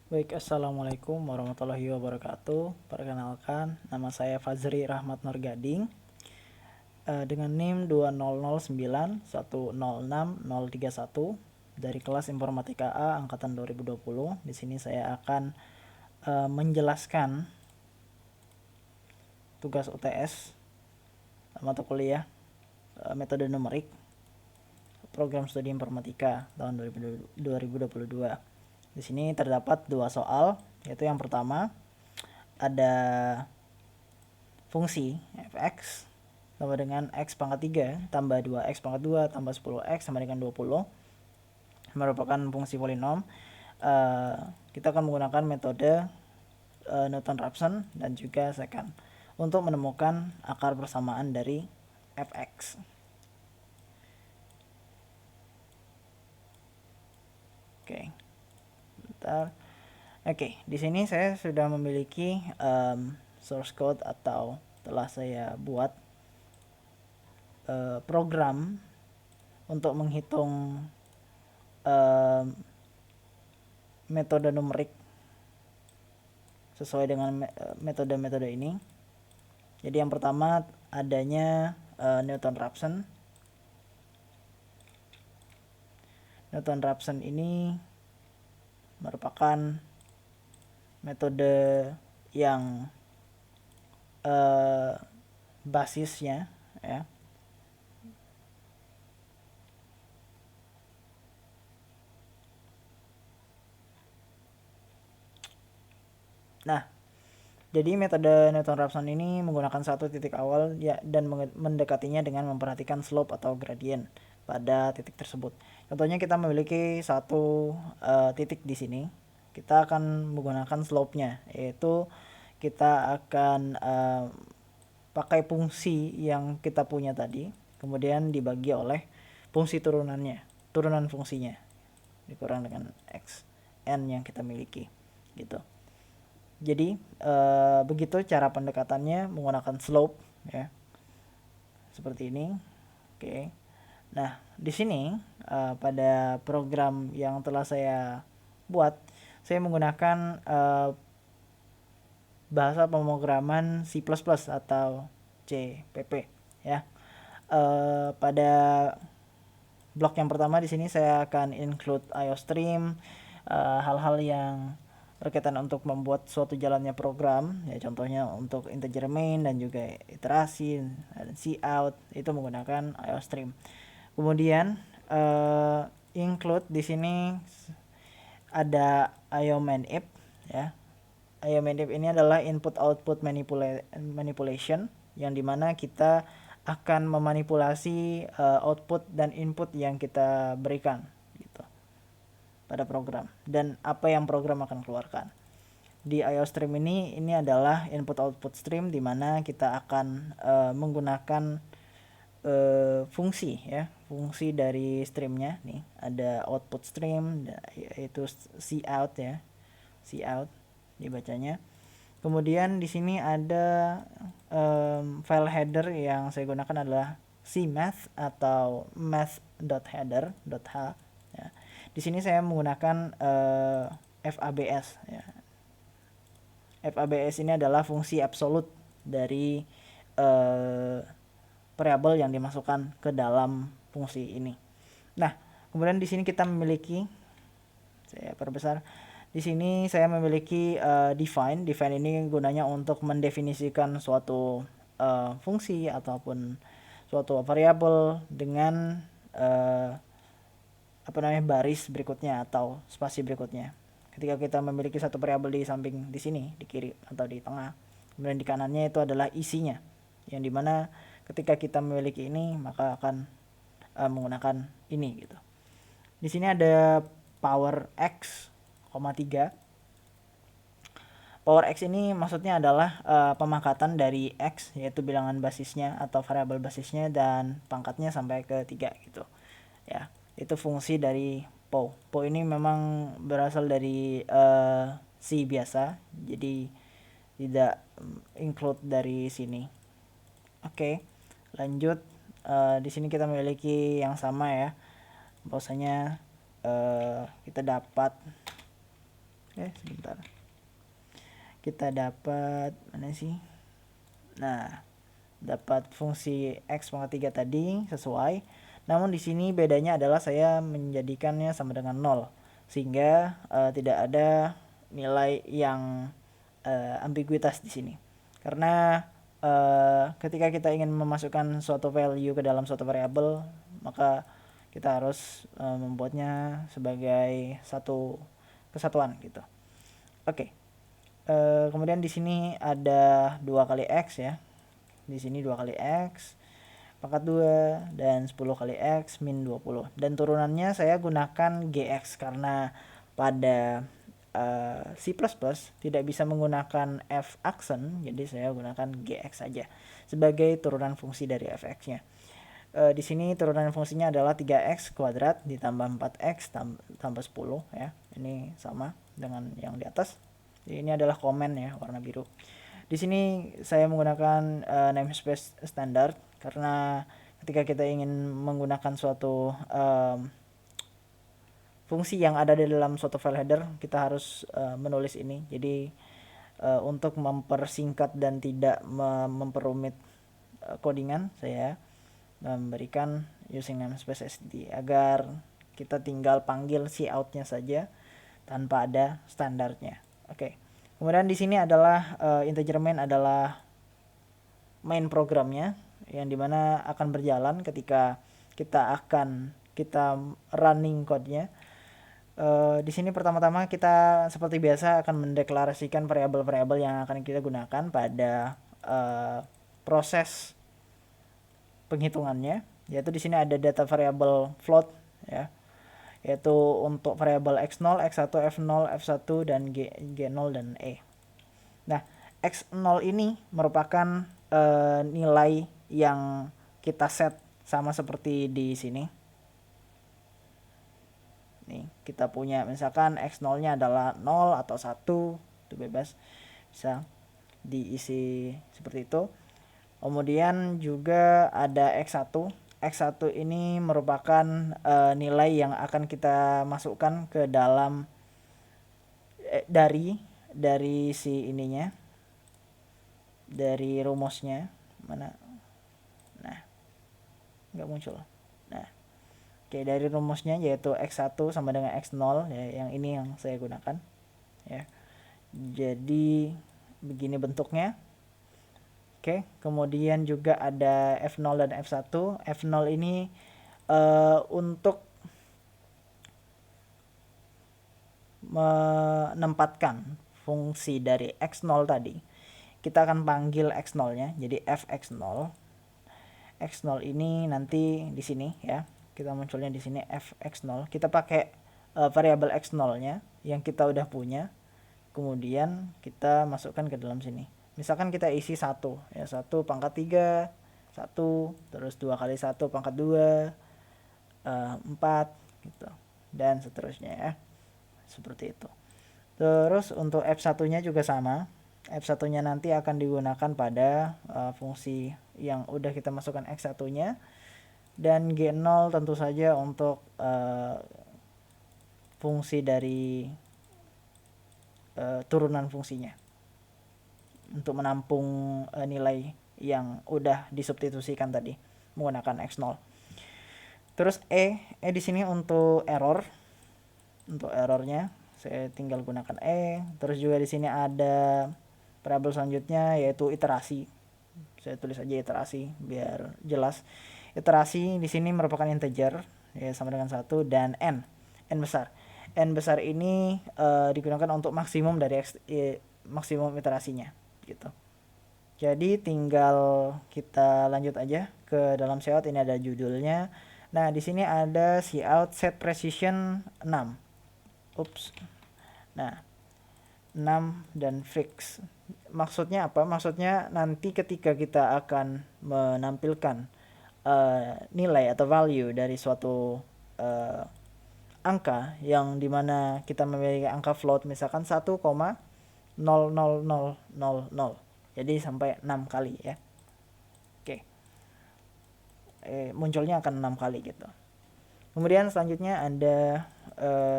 Baik, Assalamualaikum warahmatullahi wabarakatuh. Perkenalkan, nama saya Fazri Rahmat Nurgading dengan NIM 2009106031 dari kelas Informatika A angkatan 2020. Di sini saya akan menjelaskan tugas UTS mata kuliah metode numerik program studi informatika tahun 2022. Di sini terdapat dua soal, yaitu yang pertama ada fungsi fx sama dengan x pangkat 3 tambah 2x pangkat 2 tambah 10x sama dengan 20 merupakan fungsi polinom. Kita akan menggunakan metode Newton-Raphson dan juga secant untuk menemukan akar persamaan dari fx. Oke. Bentar. Oke, di sini saya sudah memiliki source code atau telah saya buat program untuk menghitung metode numerik sesuai dengan metode-metode ini. Jadi yang pertama adanya Newton-Raphson. Newton-Raphson ini merupakan metode yang basisnya ya. Nah, jadi metode Newton-Raphson ini menggunakan satu titik awal ya dan mendekatinya dengan memperhatikan slope atau gradient pada titik tersebut. Contohnya kita memiliki satu titik di sini. Kita akan menggunakan slope-nya, yaitu kita akan pakai fungsi yang kita punya tadi, kemudian dibagi oleh fungsi turunannya, turunan fungsinya dikurang dengan x n yang kita miliki, gitu. Jadi begitu cara pendekatannya menggunakan slope ya, seperti ini. Oke. Nah, di sini pada program yang telah saya buat, saya menggunakan bahasa pemrograman C++ atau CPP ya. Pada blok yang pertama di sini saya akan include IOStream, hal-hal yang berkaitan untuk membuat suatu jalannya program ya, contohnya untuk integer main dan juga iterasi dan cout itu menggunakan IOStream. Kemudian include di sini ada IOManIf ya. IOManIf ini adalah input output manipulation yang dimana kita akan memanipulasi output dan input yang kita berikan gitu pada program dan apa yang program akan keluarkan. Di IOStream ini adalah input output stream di mana kita akan menggunakan fungsi ya, fungsi dari streamnya nih, ada output stream yaitu cout ya, cout dibacanya. Kemudian di sini ada file header yang saya gunakan adalah cmath atau math.header.h ya. Di sini saya menggunakan FABS ya. FABS ini adalah fungsi absolut dari variabel yang dimasukkan ke dalam fungsi ini. Nah, kemudian di sini kita memiliki, saya perbesar, di sini saya memiliki define. Define ini gunanya untuk mendefinisikan suatu fungsi ataupun suatu variabel dengan baris berikutnya atau spasi berikutnya. Ketika kita memiliki satu variabel di samping di sini, di kiri atau di tengah, kemudian di kanannya itu adalah isinya, yang dimana ketika kita memiliki ini maka akan menggunakan ini gitu. Di sini ada power x, 3. Power x ini maksudnya adalah pemakatan dari x, yaitu bilangan basisnya atau variabel basisnya dan pangkatnya sampai ke 3 gitu. Ya, itu fungsi dari POW. POW ini memang berasal dari C biasa, jadi tidak include dari sini. Oke, lanjut. Di sini kita memiliki yang sama ya. Bahwasanya kita dapat Sebentar, kita dapat mana sih? Nah, dapat fungsi x pangkat 3 tadi sesuai. Namun di sini bedanya adalah saya menjadikannya sama dengan 0, sehingga tidak ada nilai yang ambiguitas di sini. Karena ketika kita ingin memasukkan suatu value ke dalam suatu variabel, maka kita harus membuatnya sebagai satu kesatuan gitu. Oke. Kemudian di sini ada 2 kali x ya. Di sini 2 kali x pangkat 2 dan 10 kali x min 20. Dan turunannya saya gunakan gx karena pada C++ tidak bisa menggunakan f aksen, jadi saya gunakan gx saja sebagai turunan fungsi dari fx-nya. Di sini turunan fungsinya adalah 3x kuadrat ditambah 4x tambah 10 ya. Ini sama dengan yang di atas. Ini adalah komen ya, warna biru. Di sini saya menggunakan namespace standar karena ketika kita ingin menggunakan suatu fungsi yang ada di dalam suatu file header, kita harus menulis ini. Jadi untuk mempersingkat dan tidak memperumit codingan, saya memberikan using namespace sd agar kita tinggal panggil cout-nya saja tanpa ada standarnya. Oke. Kemudian di sini adalah integer main adalah main programnya yang dimana akan berjalan ketika kita running code-nya. Di sini pertama-tama kita seperti biasa akan mendeklarasikan variabel-variabel yang akan kita gunakan pada proses penghitungannya, yaitu di sini ada data variabel float ya, yaitu untuk variabel x0, x1, f0, f1 dan g0 dan e. Nah, x0 ini merupakan nilai yang kita set sama seperti di sini. Nih, kita punya misalkan x0-nya adalah 0 atau 1, itu bebas. Bisa diisi seperti itu. Kemudian juga ada x1. X1 ini merupakan nilai yang akan kita masukkan ke dalam dari si ininya, dari rumusnya mana. Nah, nggak muncul. Nah, oke, dari rumusnya yaitu x1 sama dengan x0 ya, yang ini yang saya gunakan ya. Jadi begini bentuknya. Oke, kemudian juga ada f0 dan f1. F0 ini untuk menempatkan fungsi dari x0 tadi. Kita akan panggil x0-nya, jadi fx0. X0 ini nanti di sini ya. Kita munculnya di sini fx0. Kita pakai variabel x0-nya yang kita udah punya. Kemudian kita masukkan ke dalam sini. Misalkan kita isi 1 ya, 1 pangkat 3, 1, terus 2 kali 1 pangkat 2, 4 gitu, dan seterusnya ya, seperti itu. Terus untuk f1-nya juga sama. F1-nya nanti akan digunakan pada fungsi yang udah kita masukkan x1-nya, dan g0 tentu saja untuk fungsi dari turunan fungsinya untuk menampung nilai yang udah disubstitusikan tadi menggunakan x0. Terus di sini untuk error. Untuk errornya saya tinggal gunakan Terus juga di sini ada variabel selanjutnya yaitu iterasi. Saya tulis aja iterasi biar jelas. Iterasi di sini merupakan integer ya, sama dengan 1, dan n besar. N besar ini digunakan untuk maksimum dari maksimum iterasinya gitu. Jadi tinggal kita lanjut aja ke dalam cout. Ini ada judulnya. Nah, di sini ada cout set precision 6. Nah, 6 dan fix. Maksudnya apa? Maksudnya nanti ketika kita akan menampilkan nilai atau value dari suatu angka yang dimana kita memiliki angka float, misalkan 1,00000, jadi sampai 6 kali ya. Oke. Munculnya akan 6 kali gitu. Kemudian selanjutnya ada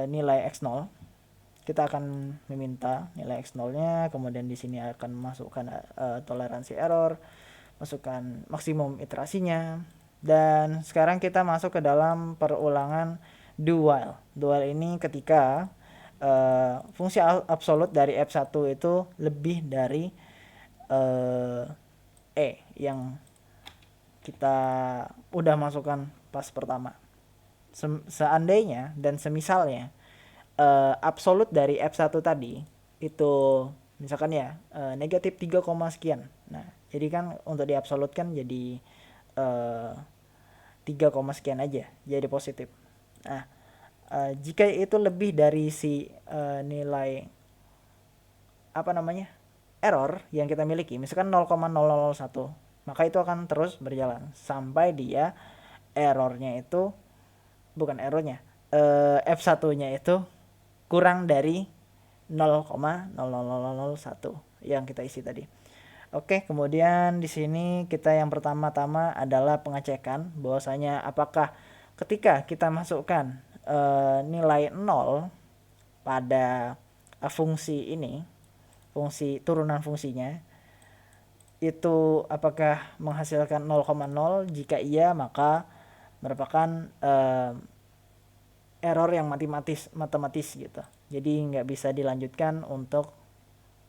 nilai x0. kita akan meminta nilai x0 nya, kemudian di sini akan masukkan toleransi error, masukkan maksimum iterasinya, dan sekarang kita masuk ke dalam perulangan do while. Do while ini ketika fungsi absolut dari f1 itu lebih dari yang kita udah masukkan pas pertama. Seandainya dan semisalnya absolut dari F1 tadi itu misalkan ya negatif 3, sekian. Nah, jadi kan untuk diabsolutkan jadi 3, sekian aja, jadi positif. Nah, jika itu lebih dari si nilai error yang kita miliki, misalkan 0,001, maka itu akan terus berjalan sampai dia F1-nya itu kurang dari 0,001 yang kita isi tadi. Oke, kemudian di sini kita yang pertama-tama adalah pengecekan bahwasanya apakah ketika kita masukkan nilai 0 pada fungsi ini, fungsi turunan fungsinya itu apakah menghasilkan 0,0. Jika iya, maka merupakan error yang matematis gitu. Jadi nggak bisa dilanjutkan untuk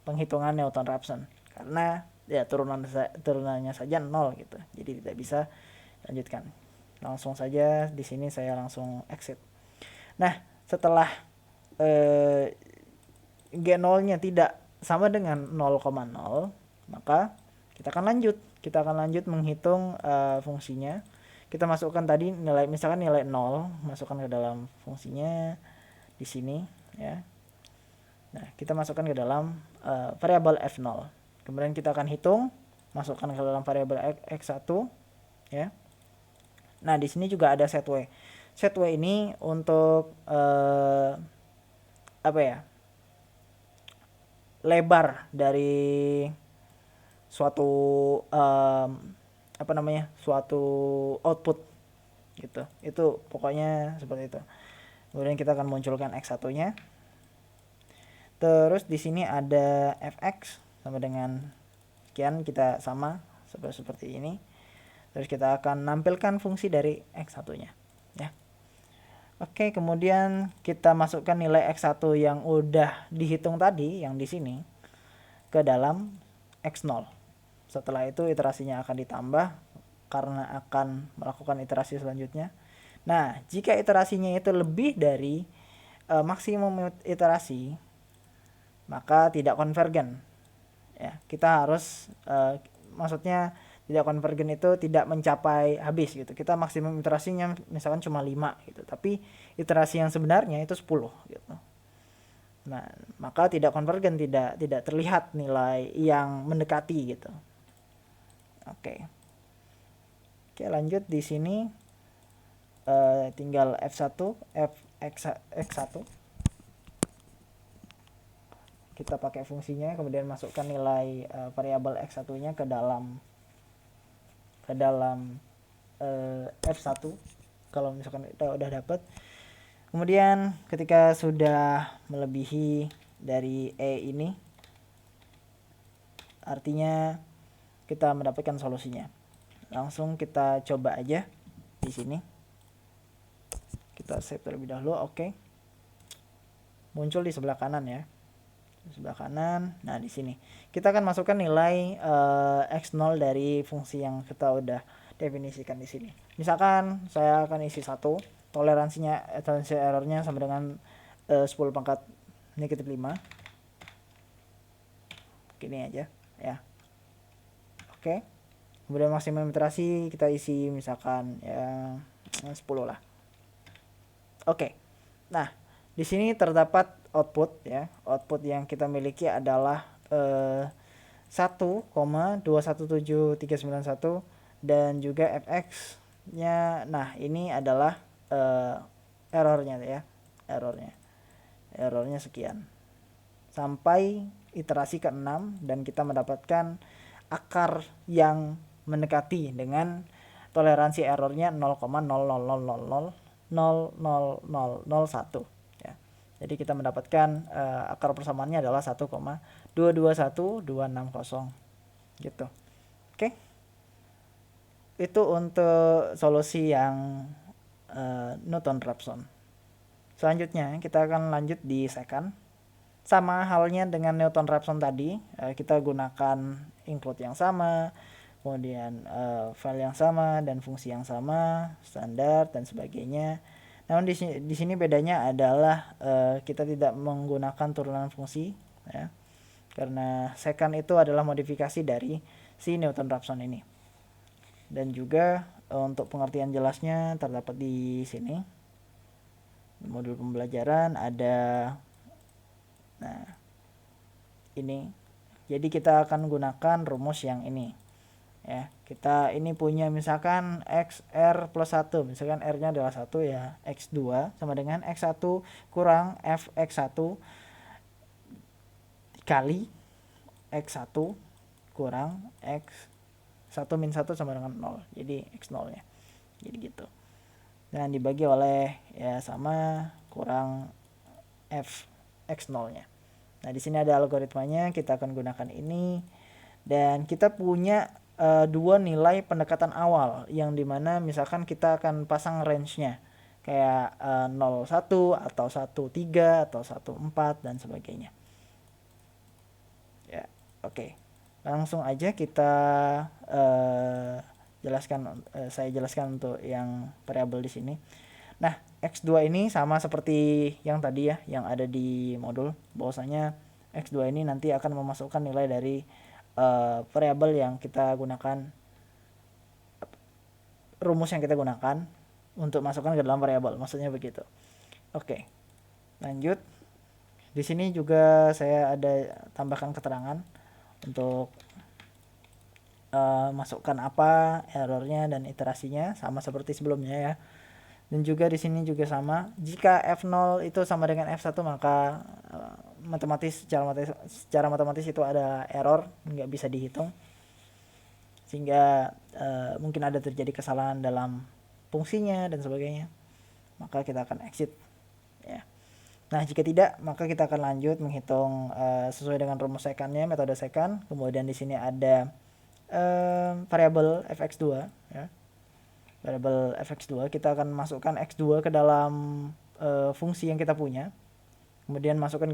penghitungan Newton-Raphson karena ya turunannya saja 0 gitu. Jadi tidak bisa lanjutkan. Langsung saja di sini saya langsung exit. Nah, setelah G0-nya tidak sama dengan 0,0, maka kita akan lanjut menghitung fungsinya. Kita masukkan tadi misalkan nilai 0, masukkan ke dalam fungsinya di sini ya. Nah, kita masukkan ke dalam variabel f0. Kemudian kita akan hitung, masukkan ke dalam variabel x1 ya. Nah, di sini juga ada set w. Set w ini untuk lebar dari suatu suatu output gitu. Itu pokoknya seperti itu. Kemudian kita akan munculkan x1-nya. Terus di sini ada fx sama dengan sekian, kita sama seperti ini. Terus kita akan nampilkan fungsi dari x1-nya ya. Oke, kemudian kita masukkan nilai x1 yang udah dihitung tadi yang di sini ke dalam x0. Setelah itu iterasinya akan ditambah karena akan melakukan iterasi selanjutnya. Nah, jika iterasinya itu lebih dari maksimum iterasi, maka tidak konvergen. Ya, kita harus maksudnya tidak konvergen itu tidak mencapai habis gitu. Kita maksimum iterasinya misalkan cuma 5 gitu, tapi iterasi yang sebenarnya itu 10 gitu. Nah, maka tidak konvergen, tidak terlihat nilai yang mendekati gitu. Oke, lanjut di sini tinggal F1, X1. Kita pakai fungsinya, kemudian masukkan nilai variabel x1-nya ke dalam F1 kalau misalkan kita udah dapat. Kemudian ketika sudah melebihi dari ini, artinya kita mendapatkan solusinya. Langsung kita coba aja di sini. Kita save terlebih dahulu. Oke. Muncul di sebelah kanan ya. Di sebelah kanan. Nah, di sini kita akan masukkan nilai x0 dari fungsi yang kita udah definisikan di sini. Misalkan saya akan isi 1, toleransi errornya sama dengan 10 pangkat negatif 5. Gini aja ya. Oke. Kemudian maksimum iterasi kita isi misalkan ya 10 lah. Oke. Nah, di sini terdapat output ya. Output yang kita miliki adalah 1,217391 dan juga fx-nya. Nah, ini adalah errornya ya. Errornya sekian. Sampai iterasi ke-6 dan kita mendapatkan akar yang mendekati dengan toleransi errornya 0,000000001 ya. Jadi kita mendapatkan akar persamaannya adalah 1,221260 gitu. Oke. Itu untuk solusi yang Newton-Raphson. Selanjutnya kita akan lanjut di secant. Sama halnya dengan Newton-Raphson tadi, kita gunakan include yang sama, kemudian file yang sama dan fungsi yang sama, standar dan sebagainya. Namun di sini bedanya adalah kita tidak menggunakan turunan fungsi, ya, karena secant itu adalah modifikasi dari si Newton-Raphson ini. Dan juga untuk pengertian jelasnya terdapat di sini. Modul pembelajaran ada, nah ini. Jadi kita akan gunakan rumus yang ini. Ya, kita ini punya misalkan XR plus 1, misalkan R-nya adalah 1, ya, X2 sama dengan X1 kurang Fx1 kali X1 kurang X1 min 1 sama dengan 0. Jadi X0 nya. Jadi gitu. Dan dibagi oleh ya sama kurang X0 nya. Nah, di sini ada algoritmanya, kita akan gunakan ini. Dan kita punya dua nilai pendekatan awal yang dimana misalkan kita akan pasang range-nya kayak 0,1 atau 1,3 atau 1,4 dan sebagainya. Ya, oke. Langsung aja kita saya jelaskan untuk yang variabel di sini. Nah, X2 ini sama seperti yang tadi ya, yang ada di modul, bahwasanya X2 ini nanti akan memasukkan nilai dari variabel yang kita gunakan, rumus yang kita gunakan untuk masukkan ke dalam variabel, maksudnya begitu. Oke, lanjut. Di sini juga saya ada tambahkan keterangan untuk masukkan apa errornya dan iterasinya, sama seperti sebelumnya ya. Dan juga di sini juga sama, jika F0 itu sama dengan F1 maka secara matematis itu ada error, nggak bisa dihitung, sehingga mungkin ada terjadi kesalahan dalam fungsinya dan sebagainya, maka kita akan exit ya. Nah, jika tidak maka kita akan lanjut menghitung sesuai dengan rumus secant-nya, metode secant. Kemudian di sini ada variabel fx2 ya. Variabel fx2 kita akan masukkan x2 ke dalam fungsi yang kita punya, kemudian masukkan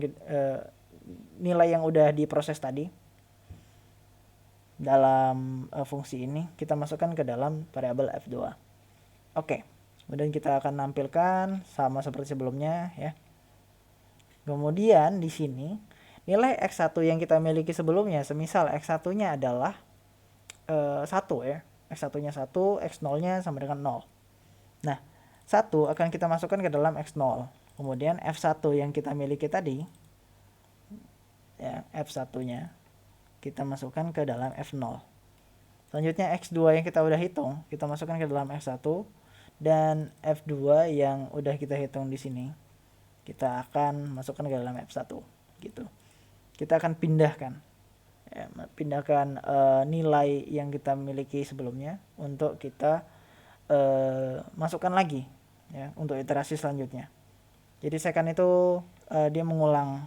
nilai yang udah diproses tadi dalam fungsi ini, kita masukkan ke dalam variabel f2. Oke, kemudian kita akan nampilkan sama seperti sebelumnya ya. Kemudian di sini nilai x1 yang kita miliki sebelumnya, semisal x1-nya adalah 1 ya, X1-nya 1, X0-nya sama dengan 0. Nah, 1 akan kita masukkan ke dalam X0. Kemudian F1 yang kita miliki tadi, ya, F1-nya kita masukkan ke dalam F0. Selanjutnya X2 yang kita udah hitung, kita masukkan ke dalam F1. Dan F2 yang udah kita hitung di sini, kita akan masukkan ke dalam F1. Gitu. Kita akan pindahkan nilai yang kita miliki sebelumnya untuk kita masukkan lagi ya untuk iterasi selanjutnya. Jadi secant itu dia mengulang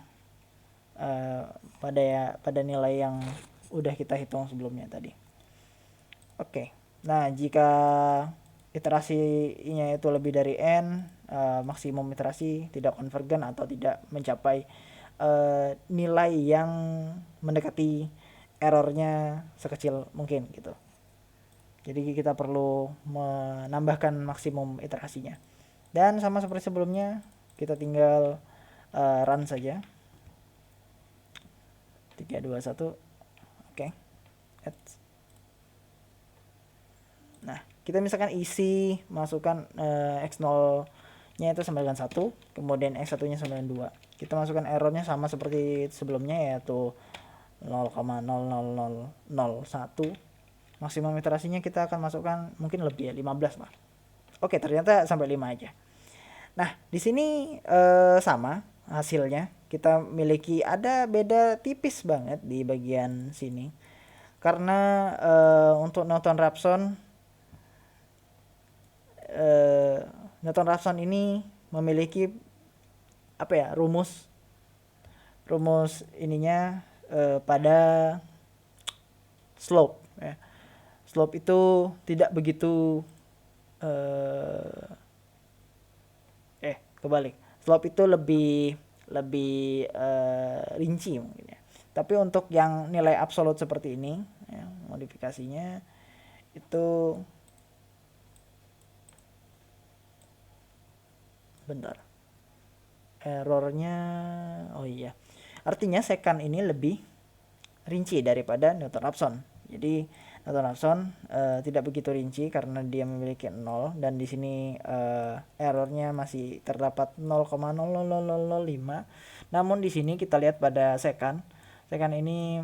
pada nilai yang udah kita hitung sebelumnya tadi. Oke. Nah, jika iterasinya itu lebih dari n, maksimum iterasi tidak konvergen atau tidak mencapai nilai yang mendekati errornya sekecil mungkin gitu. Jadi kita perlu menambahkan maksimum iterasinya. Dan sama seperti sebelumnya, kita tinggal run saja. 3, 2, 1. Oke. Nah, kita misalkan isi masukkan X0 nya itu sama dengan 1, kemudian X1 nya sama dengan 2. Kita masukkan errornya sama seperti sebelumnya, yaitu 0,00001. Maksimum iterasinya kita akan masukkan mungkin lebih ya, 15 lah. Oke, ternyata sampai 5 aja. Nah, di sini sama hasilnya. Kita miliki ada beda tipis banget di bagian sini. Karena untuk Newton-Raphson ini memiliki apa ya, rumus ininya pada slope ya. Slope itu tidak begitu kebalik. Slope itu lebih rinci mungkin ya. Tapi untuk yang nilai absolut seperti ini ya, modifikasinya itu bentar. Errornya artinya secant ini lebih rinci daripada Newton-Raphson. Jadi Newton-Raphson tidak begitu rinci karena dia memiliki 0, dan di sini errornya masih terdapat 0,00005. Namun di sini kita lihat pada secant ini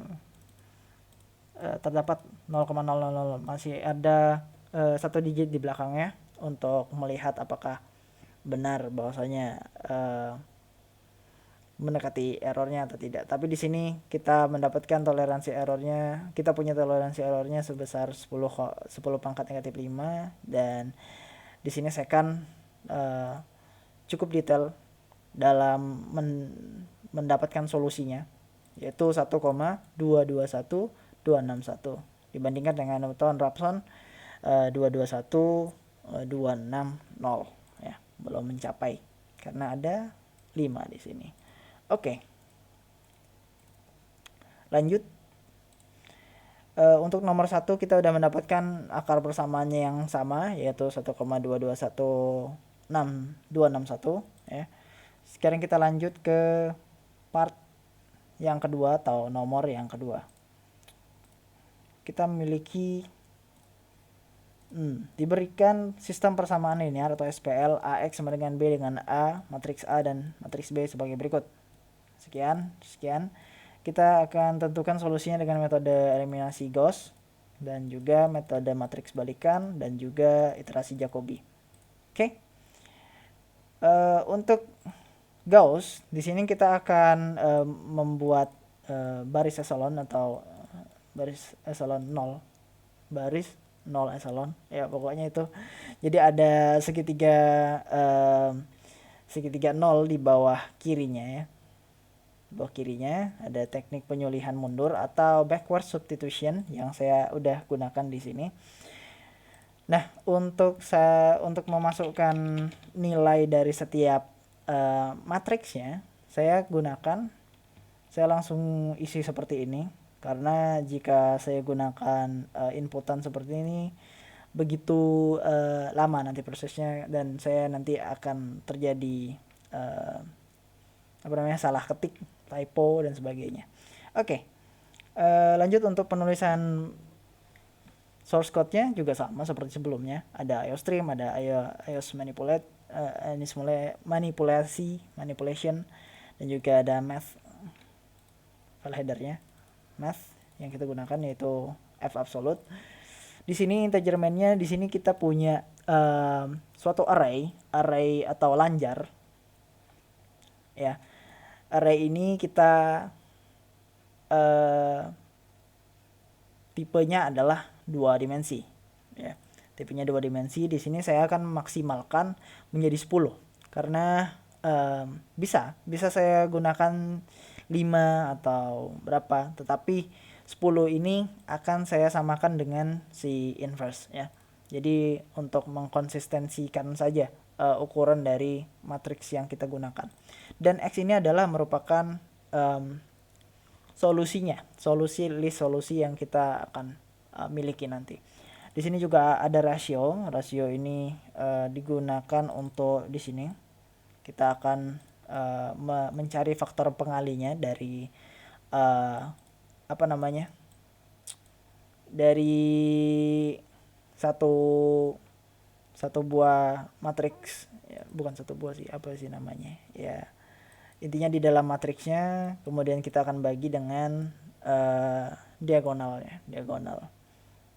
terdapat 0,000, masih ada satu digit di belakangnya untuk melihat apakah benar bahwasanya mendekati errornya atau tidak. Tapi di sini kita mendapatkan toleransi errornya, kita punya toleransi errornya sebesar 10 pangkat negatif 5, dan di sini secant cukup detail dalam mendapatkan solusinya, yaitu 1,221261 dibandingkan dengan Newton-Raphson 221260 ya, belum mencapai karena ada 5 di sini. Oke. Lanjut. Untuk nomor 1 kita udah mendapatkan akar persamaannya yang sama, yaitu 1,221261 ya. Sekarang kita lanjut ke part yang kedua atau nomor yang kedua. Kita memiliki diberikan sistem persamaan linear atau SPL AX sama dengan B dengan A, matriks A dan matriks B sebagai berikut. Sekian. Kita akan tentukan solusinya dengan metode eliminasi Gauss dan juga metode matriks balikan dan juga iterasi Jacobi. Oke. Untuk Gauss di sini kita akan membuat baris eselon atau baris eselon 0, baris 0 eselon ya, pokoknya itu. Jadi ada segitiga 0 di bawah kirinya ya. Di bawah kirinya ada teknik penyulihan mundur atau backward substitution yang saya udah gunakan di sini. Nah, untuk memasukkan nilai dari setiap matriksnya, saya langsung isi seperti ini. Karena jika saya gunakan inputan seperti ini begitu lama nanti prosesnya, dan saya nanti akan terjadi salah ketik, typo dan sebagainya. Oke. Lanjut untuk penulisan source code-nya juga sama seperti sebelumnya. Ada IOStream, ada IOS manipulation, dan juga ada math file header-nya. Math yang kita gunakan yaitu F absolute. Di sini integer main-nya, di sini kita punya suatu array atau lanjar. Ya. Array ini kita tipenya adalah 2 dimensi. Ya. Tipenya 2 dimensi. Di sini saya akan memaksimalkan menjadi 10 karena bisa saya gunakan 5 atau berapa, tetapi 10 ini akan saya samakan dengan si inverse ya. Jadi untuk mengkonsistensikan saja ukuran dari matriks yang kita gunakan. Dan X ini adalah merupakan list solusi yang kita akan miliki nanti. Di sini juga ada rasio. Rasio ini digunakan untuk di sini kita akan mencari faktor pengalinya dari dari satu buah matriks ya, bukan satu buah sih, apa sih namanya ya, intinya di dalam matriksnya, kemudian kita akan bagi dengan diagonal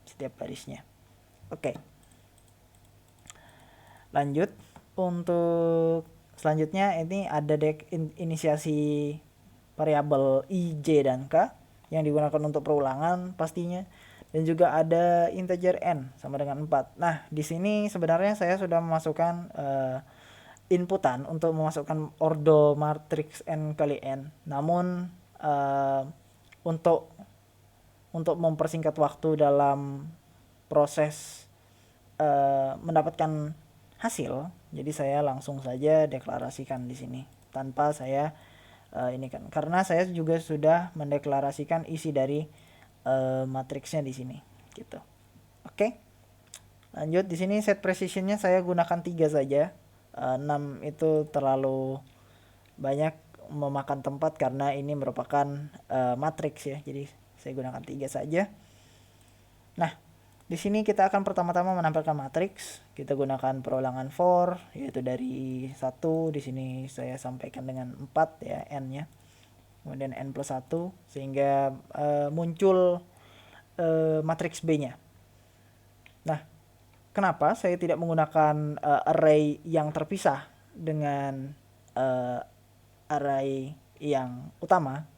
setiap barisnya. Oke. Lanjut untuk selanjutnya, ini ada inisiasi variabel I, J, dan K yang digunakan untuk perulangan pastinya, dan juga ada integer n sama dengan 4. Nah, di sini sebenarnya saya sudah memasukkan inputan untuk memasukkan ordo matrix n kali n. Namun untuk mempersingkat waktu dalam proses mendapatkan hasil, jadi saya langsung saja deklarasikan di sini tanpa saya ini kan, karena saya juga sudah mendeklarasikan isi dari matriksnya di sini gitu. Oke. Lanjut, di sini set precisionnya saya gunakan 3 saja. 6 itu terlalu banyak memakan tempat karena ini merupakan matriks ya. Jadi saya gunakan 3 saja. Nah, di sini kita akan pertama-tama menampilkan matriks. Kita gunakan perulangan for, yaitu dari 1. Di sini saya sampaikan dengan 4 ya n-nya. Kemudian n plus 1 sehingga muncul matriks B-nya. Nah, kenapa saya tidak menggunakan array yang terpisah dengan array yang utama,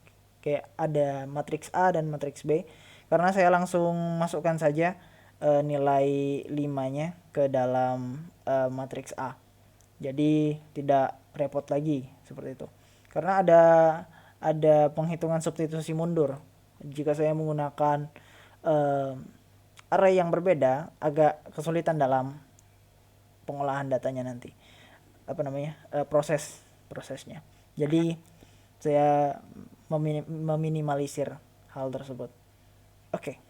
kayak ada matriks A dan matriks B? Karena saya langsung masukkan saja nilai 5-nya ke dalam matriks A. Jadi tidak repot lagi seperti itu. Karena ada penghitungan substitusi mundur. Jika saya menggunakan array yang berbeda, agak kesulitan dalam pengolahan datanya nanti. Prosesnya. Jadi saya meminimalisir hal tersebut. Oke.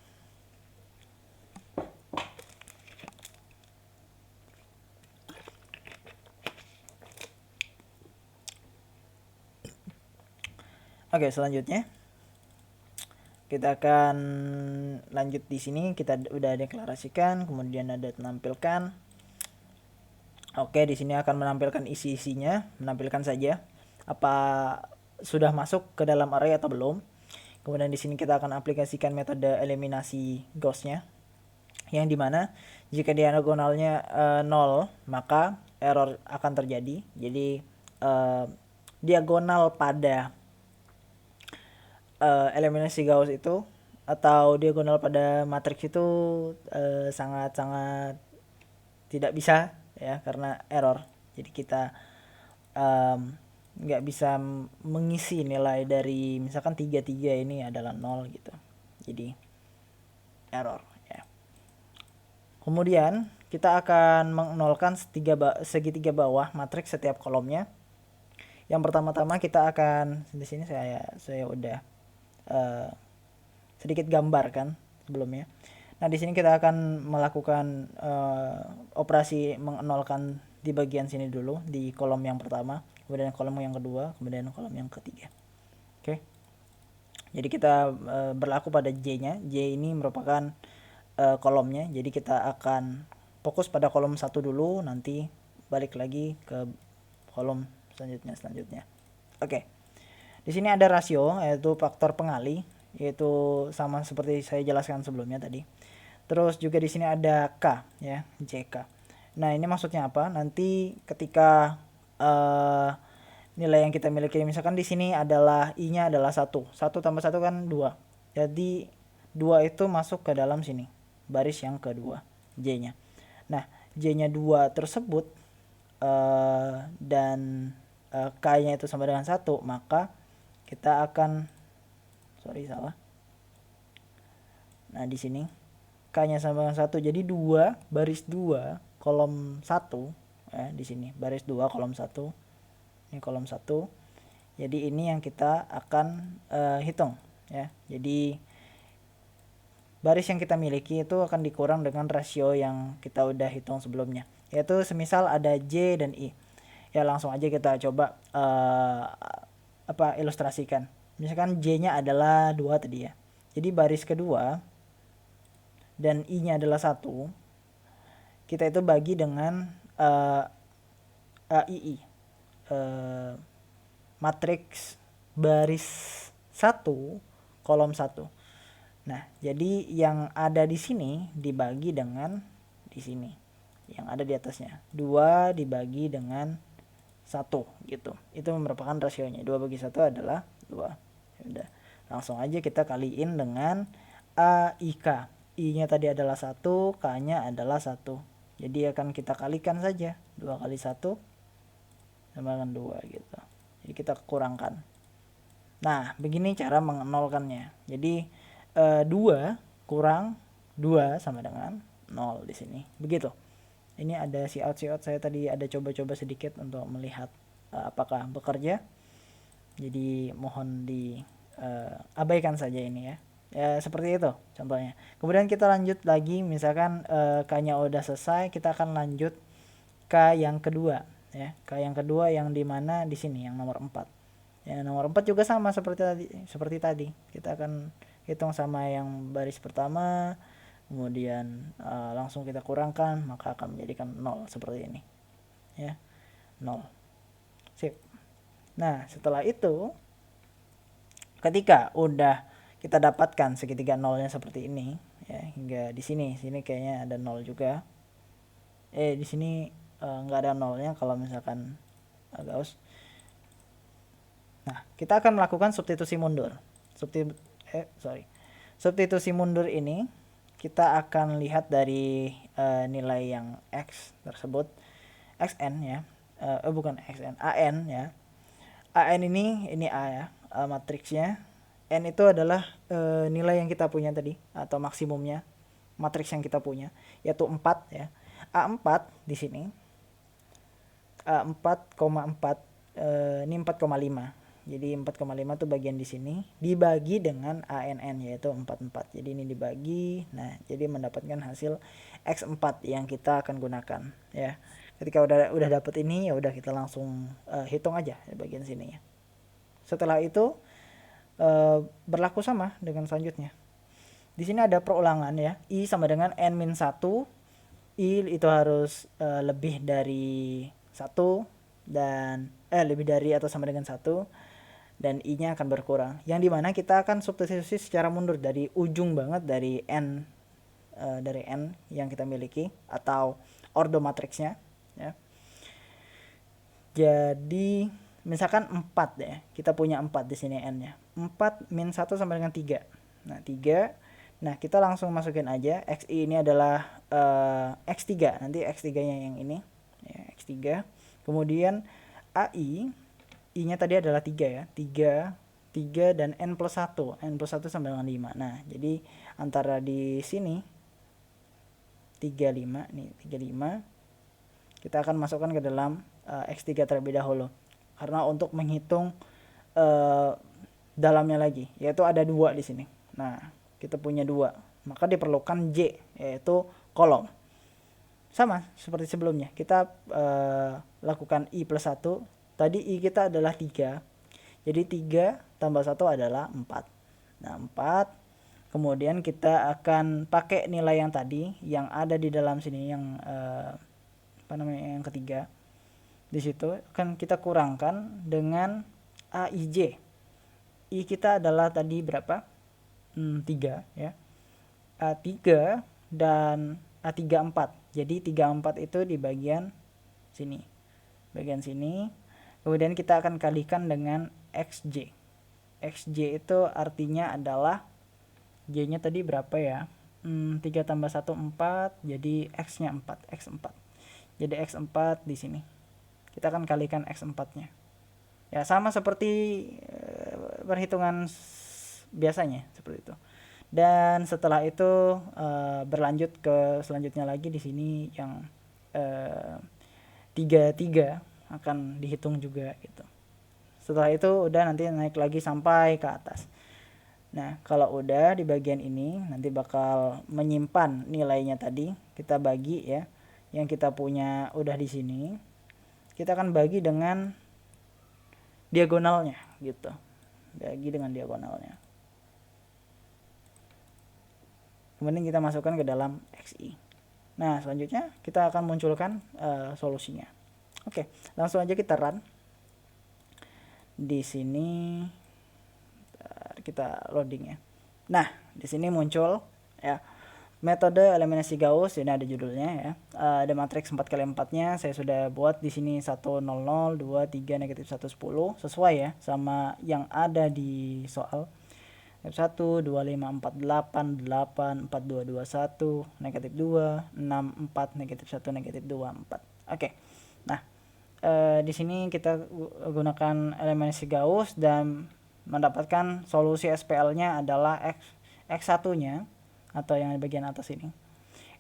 Oke, selanjutnya kita akan lanjut di sini. Kita udah deklarasikan, kemudian ada menampilkan. Oke, di sini akan menampilkan isi-isinya, menampilkan saja apa sudah masuk ke dalam array atau belum. Kemudian di sini kita akan aplikasikan metode eliminasi Gauss-nya, yang dimana jika diagonalnya 0 maka error akan terjadi. Jadi diagonal pada eliminasi Gauss itu atau diagonal pada matriks itu sangat-sangat tidak bisa ya, karena error. Jadi kita nggak bisa mengisi nilai dari misalkan 33 ini adalah 0 gitu. Jadi error ya. Kemudian kita akan menolkan segitiga bawah matriks setiap kolomnya. Yang pertama-tama kita akan, di sini saya udah sedikit gambar kan sebelumnya. Nah, di sini kita akan melakukan operasi menolkan di bagian sini dulu, di kolom yang pertama, kemudian kolom yang kedua, kemudian kolom yang ketiga. Oke. Jadi kita berlaku pada J-nya. J ini merupakan kolomnya. Jadi kita akan fokus pada kolom 1 dulu, nanti balik lagi ke kolom selanjutnya. Oke. Di sini ada rasio, yaitu faktor pengali, yaitu sama seperti saya jelaskan sebelumnya tadi. Terus juga di sini ada K ya, JK. Nah, ini maksudnya apa? Nanti ketika nilai yang kita miliki, misalkan di sini adalah I-nya adalah 1. 1 tambah 1 kan 2. Jadi 2 itu masuk ke dalam sini, baris yang kedua, J-nya. Nah, J-nya 2 tersebut dan K-nya itu sama dengan 1, maka kita akan salah. Nah, di sini K-nya sama dengan 1, jadi 2 baris 2 kolom 1 di sini baris 2 kolom 1. Ini kolom 1. Jadi ini yang kita akan hitung ya. Jadi baris yang kita miliki itu akan dikurang dengan rasio yang kita udah hitung sebelumnya. Yaitu semisal ada J dan I. Ya, langsung aja kita coba ilustrasikan. Misalkan J-nya adalah 2 tadi ya. Jadi baris kedua dan I-nya adalah 1. Kita itu bagi dengan II. Matriks baris 1 kolom 1. Nah, jadi yang ada di sini dibagi dengan di sini yang ada di atasnya. 2 dibagi dengan 1 gitu. Itu merupakan rasionya. 2 bagi 1 adalah 2. Udah, langsung aja kita kaliin dengan AIK. I-nya tadi adalah 1, K-nya adalah 1. Jadi akan kita kalikan saja. 2 kali 1 sama dengan 2 gitu. Jadi kita kurangkan. Nah, begini cara menolkannya. Jadi 2 kurang 2 sama dengan 0 di sini. Begitu. Ini ada cout saya tadi ada coba-coba sedikit untuk melihat apakah bekerja. Jadi mohon diabaikan saja ini ya. Ya seperti itu contohnya. Kemudian kita lanjut lagi, misalkan K-nya udah selesai, kita akan lanjut K yang kedua ya. K yang kedua yang dimana di sini yang nomor 4. Ya, nomor 4 juga sama seperti tadi. Kita akan hitung sama yang baris pertama, kemudian langsung kita kurangkan, maka akan menjadikan 0 seperti ini. Ya. 0. Sip. Nah, setelah itu ketika udah kita dapatkan segitiga nolnya seperti ini ya, hingga di sini kayaknya ada 0 juga. Di sini nggak ada nolnya kalau misalkan Gauss. Nah, kita akan melakukan substitusi mundur. Substitusi mundur ini kita akan lihat dari nilai yang X tersebut, Xn ya, bukan Xn, An ya. An ini A ya, matriksnya. N itu adalah nilai yang kita punya tadi atau maksimumnya matriks yang kita punya, yaitu 4 ya. A4 di sini A4,4 ini 4,5. Jadi 4,5 itu bagian di sini dibagi dengan ANN yaitu 44. Jadi ini dibagi. Nah, jadi mendapatkan hasil X4 yang kita akan gunakan ya. Ketika udah dapat ini ya udah kita langsung hitung aja di bagian sini ya. Setelah itu berlaku sama dengan selanjutnya. Di sini ada perulangan ya. I sama dengan N-1. I itu harus lebih dari 1 dan lebih dari atau sama dengan 1 dan I-nya akan berkurang. Yang dimana kita akan substitusi secara mundur dari ujung banget dari N yang kita miliki atau ordo matriksnya ya. Jadi misalkan 4 ya. Kita punya 4 di sini N-nya. 4 min 1 sama dengan 3. Nah, 3. Nah, kita langsung masukin aja. XI ini adalah X3. Nanti X3-nya yang ini. Ya, X3. Kemudian AI, I-nya tadi adalah 3 ya. 3 dan N plus 1. N plus 1 sama dengan 5. Nah, jadi antara di sini 35. Nih, 35. Kita akan masukkan ke dalam X3 terlebih dahulu. Karena untuk menghitung dalamnya lagi, yaitu ada 2 di sini. Nah, kita punya 2, maka diperlukan J, yaitu kolom. Sama seperti sebelumnya, kita lakukan I plus 1. Tadi I kita adalah 3, jadi 3 tambah 1 adalah 4. Nah, 4. Kemudian kita akan pakai nilai yang tadi, yang ada di dalam sini, yang yang ketiga. Di situ akan kita kurangkan dengan AIJ. I kita adalah tadi berapa? 3 ya. A3 dan A3 4. Jadi 3 4 itu di bagian sini. Bagian sini. Kemudian kita akan kalikan dengan XJ. XJ itu artinya adalah J-nya tadi berapa ya? 3 tambah 1 4, jadi X-nya 4, X4. Jadi X4 di sini. Kita akan kalikan X4-nya. Ya, sama seperti perhitungan biasanya seperti itu. Dan setelah itu berlanjut ke selanjutnya lagi di sini yang 3 akan dihitung juga gitu. Setelah itu udah nanti naik lagi sampai ke atas. Nah, kalau udah di bagian ini nanti bakal menyimpan nilainya tadi, kita bagi ya. Yang kita punya udah di sini. Kita akan bagi dengan diagonalnya gitu. Bagi dengan diagonalnya. Kemudian kita masukkan ke dalam XI. Nah, selanjutnya kita akan munculkan solusinya. Oke, langsung aja kita run. Di sini kita loading ya. Nah, di sini muncul ya metode eliminasi Gauss. Ini ada judulnya ya. Ada matriks 4x4-nya saya sudah buat di sini 1 0 0 2 3 negatif 1 10 sesuai ya sama yang ada di soal. 1 2 5 4 8 8 4 2 2 1 negatif 2 6 4 negatif 1 negatif 2 4. Oke. Nah, Di sini kita gunakan eliminasi Gauss dan mendapatkan solusi SPL-nya adalah X1-nya atau yang di bagian atas ini.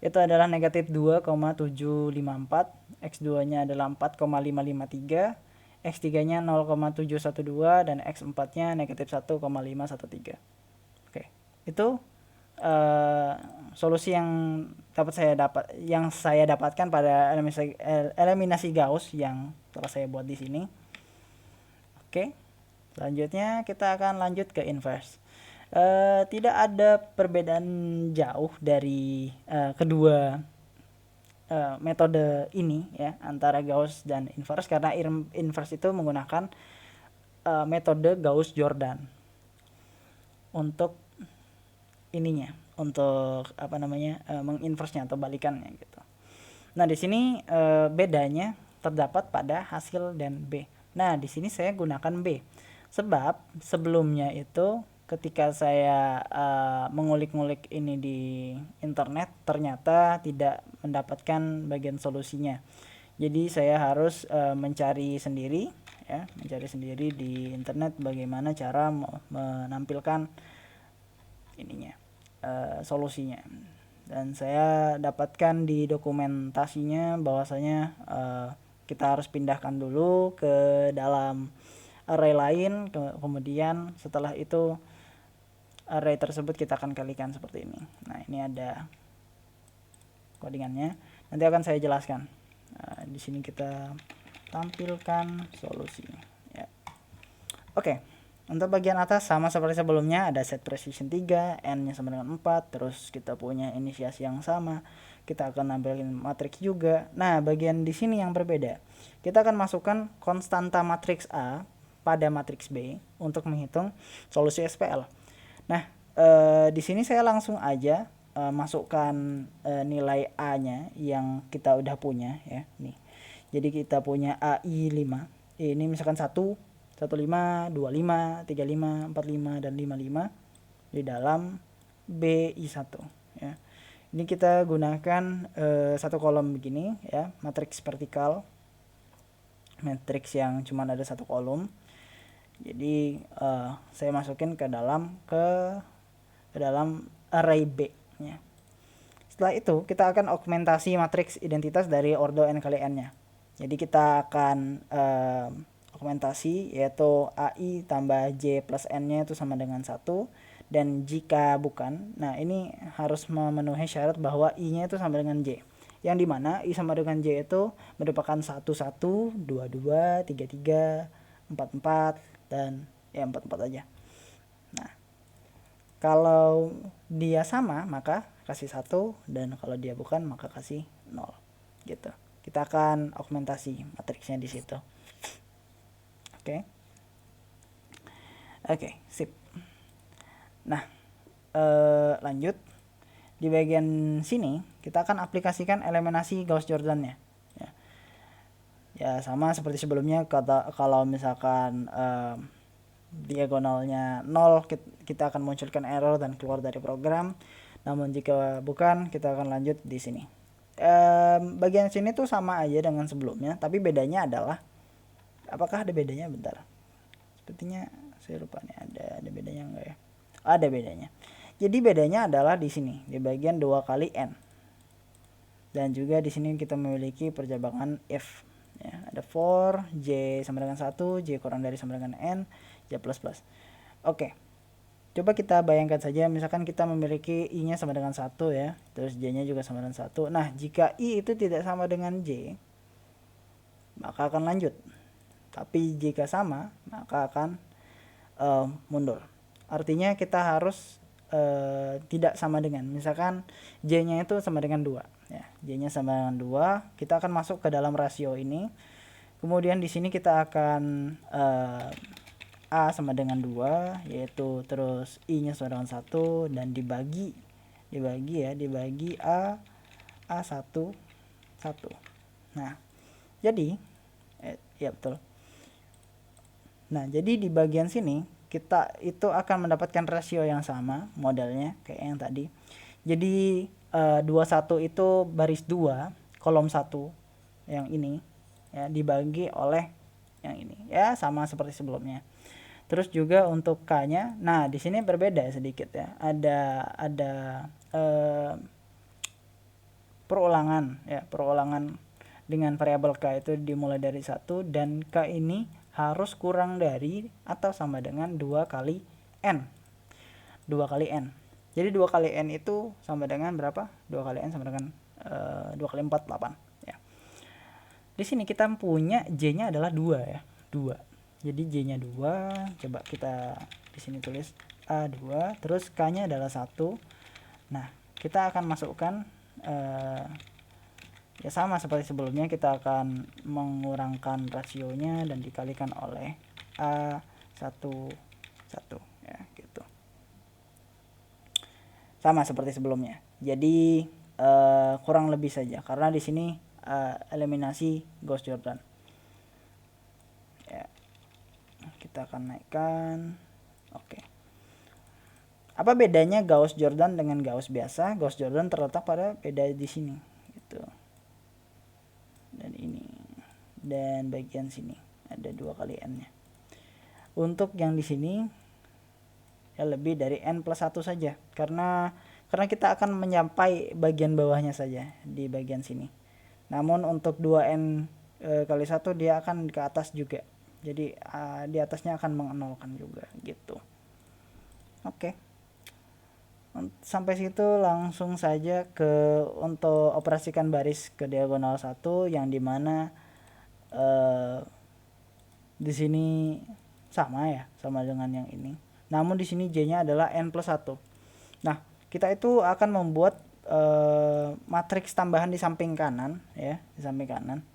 Itu adalah negatif 2,754, X2-nya adalah 4,553, X3-nya 0,712, dan X4-nya negatif 1,513. Oke, itu solusi yang saya dapatkan pada eliminasi Gauss yang telah saya buat di sini. Oke, selanjutnya kita akan lanjut ke inverse. Tidak ada perbedaan jauh dari kedua metode ini ya, antara Gauss dan inverse, karena inverse itu menggunakan metode Gauss-Jordan untuk ininya, untuk menginverse-nya atau balikannya gitu. Nah, di sini bedanya terdapat pada hasil dan B. Nah, di sini saya gunakan B. Sebab sebelumnya itu ketika saya mengulik-ngulik ini di internet, ternyata tidak mendapatkan bagian solusinya. Jadi saya harus mencari sendiri di internet bagaimana cara menampilkan ininya, solusinya. Dan saya dapatkan di dokumentasinya bahwasanya kita harus pindahkan dulu ke dalam array lain, kemudian setelah itu array tersebut kita akan kalikan seperti ini. Nah, ini ada codingannya, nanti akan saya jelaskan. Di sini kita tampilkan solusinya ya. Oke. Untuk bagian atas sama seperti sebelumnya, ada set precision 3, n-nya sama dengan 4, terus kita punya inisiasi yang sama. Kita akan nampilin matriks juga. Nah, bagian di sini yang berbeda. Kita akan masukkan konstanta matriks A pada matriks B untuk menghitung solusi SPL. Nah, di sini saya langsung aja masukkan nilai A-nya yang kita udah punya ya, nih. Jadi kita punya AI 5. Ini misalkan 1, 15, 25, 35, 45, dan 55 di dalam BI1 ya. Ini kita gunakan satu kolom begini ya, matriks vertikal, matriks yang cuma ada satu kolom. Jadi saya masukin ke dalam array B ya. Setelah itu kita akan augmentasi matriks identitas dari ordo n kali n-nya. Jadi kita akan augmentasi, yaitu AI tambah J plus N-nya itu sama dengan 1, dan jika bukan, nah ini harus memenuhi syarat bahwa I-nya itu sama dengan J, yang dimana I sama dengan J itu merupakan 1, 1, 2, 2, 3, 3, 4, 4, dan ya 4, 4 aja. Nah, kalau dia sama maka kasih 1, dan kalau dia bukan maka kasih 0 gitu. Kita akan augmentasi matriksnya di situ. Oke, sip. Nah, lanjut. Di bagian sini kita akan aplikasikan eliminasi Gauss-Jordan-nya ya. Ya sama seperti sebelumnya, kalau misalkan diagonalnya 0, kita akan munculkan error dan keluar dari program. Namun jika bukan, kita akan lanjut di sini. Bagian sini tuh sama aja dengan sebelumnya, tapi bedanya adalah, apakah ada bedanya? Bentar, sepertinya saya lupa nih, ada bedanya enggak ya? Ada bedanya. Jadi bedanya adalah di sini, di bagian 2 kali n. Dan juga di sini kita memiliki perjabakan if ya. Ada for j sama dengan 1, j kurang dari sama dengan n, j plus plus. Oke. Coba kita bayangkan saja, misalkan kita memiliki i-nya sama dengan 1 ya, terus j-nya juga sama dengan 1. Nah, jika i itu tidak sama dengan j, maka akan lanjut. Tapi jika sama, maka akan mundur. Artinya kita harus tidak sama dengan, misalkan j-nya itu sama dengan 2 ya. J-nya sama dengan 2, kita akan masuk ke dalam rasio ini. Kemudian di sini kita akan A sama dengan 2, yaitu terus I-nya sama dengan 1, dan dibagi A1 1. Nah, jadi ya betul. Nah, jadi di bagian sini kita itu akan mendapatkan rasio yang sama modelnya kayak yang tadi. Jadi 21 itu baris 2 kolom 1 yang ini, ya, dibagi oleh yang ini ya, sama seperti sebelumnya. Terus juga untuk K-nya, nah di sini berbeda sedikit ya, ada perulangan ya, perulangan dengan variabel K itu dimulai dari 1, dan K ini harus kurang dari atau sama dengan 2 kali N. 2 kali N. Jadi 2 kali N itu sama dengan berapa? 2 kali N sama dengan 2 kali 4, 8 ya. Di sini kita punya J-nya adalah 2 ya, 2. Jadi J-nya 2, coba kita di sini tulis A2, terus K-nya adalah 1. Nah, kita akan masukkan ya sama seperti sebelumnya, kita akan mengurangkan rasionya dan dikalikan oleh A11 ya, gitu. Sama seperti sebelumnya. Jadi kurang lebih saja, karena di sini eliminasi Gauss-Jordan. Ya. Kita akan naikkan. Oke. Apa bedanya Gauss-Jordan dengan Gauss biasa? Gauss-Jordan terletak pada beda di sini, gitu. Dan ini, dan bagian sini ada 2 kali N-nya. Untuk yang di sini ya lebih dari N plus 1 saja, karena kita akan menyampai bagian bawahnya saja di bagian sini. Namun untuk 2N kali 1 dia akan ke atas juga, jadi di atasnya akan mengenolkan juga, gitu. Oke. Sampai situ langsung saja ke untuk operasikan baris ke diagonal 1, yang dimana di sini sama ya, sama dengan yang ini. Namun di sini J-nya adalah N plus 1. Nah, kita itu akan membuat matriks tambahan di samping kanan ya, di samping kanan.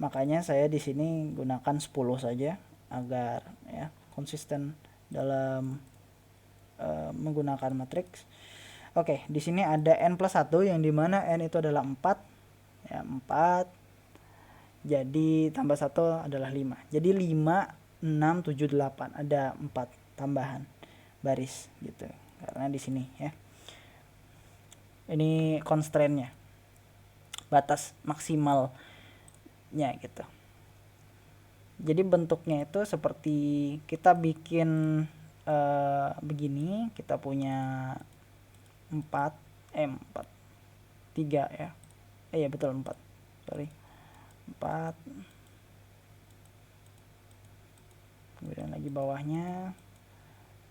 Makanya saya di sini gunakan 10 saja agar ya konsisten dalam menggunakan matriks. Oke, di sini ada N plus 1 yang dimana N itu adalah 4 ya, 4. Jadi tambah 1 adalah 5. Jadi 5, 6, 7, 8. Ada 4 tambahan baris gitu. Karena di sini ya. Ini constraint-nya. Batas maksimalnya gitu. Jadi bentuknya itu seperti kita bikin begini, kita punya 4 3 ya. Iya betul 4. Sorry. 4. Kemudian lagi bawahnya.